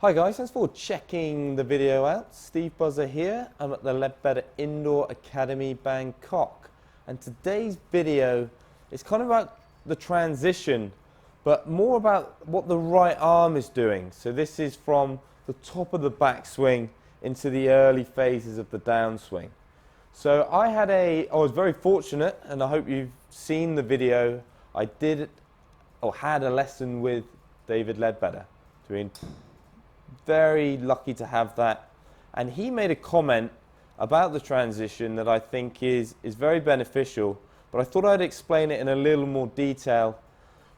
Hi guys, thanks for checking the video out. Steve Buzza here. I'm at the Ledbetter Indoor Academy, Bangkok. And today's video is kind of about the transition, but more about what the right arm is doing. So this is from the top of the backswing into the early phases of the downswing. So I was very fortunate, and I hope you've seen the video. I had a lesson with David Ledbetter. Very lucky to have that, and he made a comment about the transition that I think is very beneficial, but I thought I'd explain it in a little more detail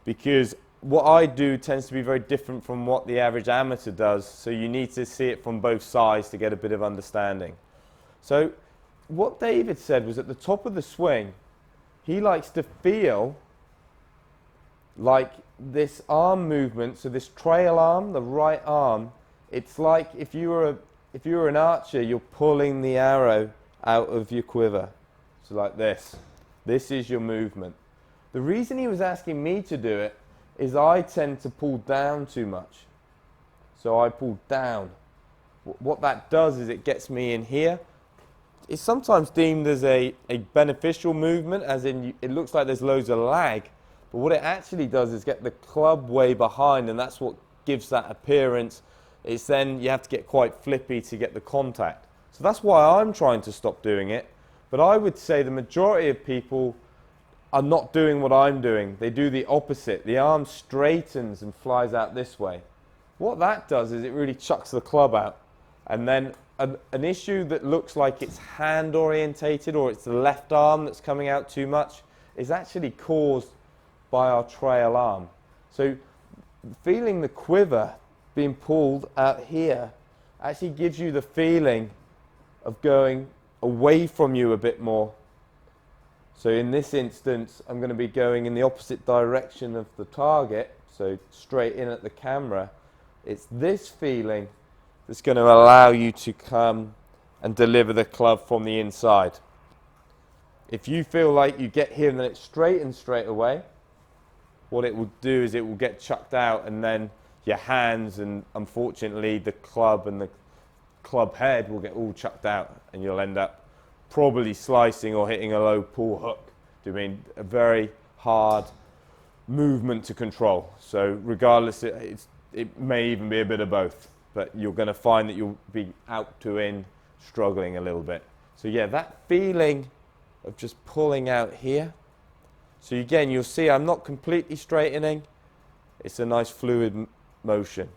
because what I do tends to be very different from what the average amateur does, so you need to see it from both sides to get a bit of understanding. So what David said was at the top of the swing, he likes to feel like this arm movement, so this trail arm, the right arm, it's like if you were an archer, you're pulling the arrow out of your quiver. So like this. This is your movement. The reason he was asking me to do it is I tend to pull down too much. So I pull down. What that does is it gets me in here. It's sometimes deemed as a beneficial movement, as in it looks like there's loads of lag. But what it actually does is get the club way behind, and that's what gives that appearance. It's then you have to get quite flippy to get the contact. So that's why I'm trying to stop doing it. But I would say the majority of people are not doing what I'm doing. They do the opposite. The arm straightens and flies out this way. What that does is it really chucks the club out. And then an issue that looks like it's hand orientated or it's the left arm that's coming out too much is actually caused by our trail arm. So feeling the quiver being pulled out here actually gives you the feeling of going away from you a bit more. So in this instance, I'm going to be going in the opposite direction of the target, so straight in at the camera. It's this feeling that's going to allow you to come and deliver the club from the inside. If you feel like you get here and then it's straight away, what it will do is it will get chucked out, and then your hands and unfortunately the club and the club head will get all chucked out, and you'll end up probably slicing or hitting a low pull hook. A very hard movement to control. So regardless, it may even be a bit of both, but you're going to find that you'll be out to in struggling a little bit. So yeah, that feeling of just pulling out here. So again, you'll see I'm not completely straightening. It's a nice fluid motion.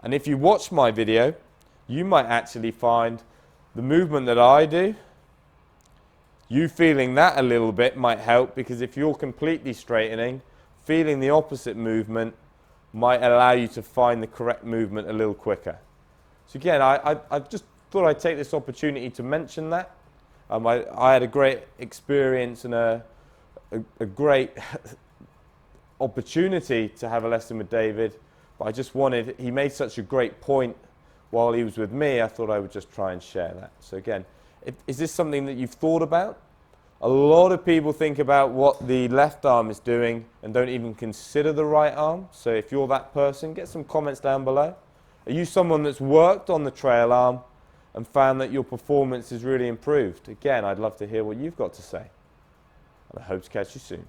And if you watch my video, you might actually find the movement that I do, you feeling that a little bit might help, because if you're completely straightening, feeling the opposite movement might allow you to find the correct movement a little quicker. So again, I just thought I'd take this opportunity to mention that. I had a great experience and a great opportunity to have a lesson with David, but he made such a great point while he was with me, I thought I would just try and share that. So again, is this something that you've thought about? A lot of people think about what the left arm is doing and don't even consider the right arm. So if you're that person, get some comments down below. Are you someone that's worked on the trail arm and found that your performance has really improved? Again, I'd love to hear what you've got to say. And I hope to catch you soon.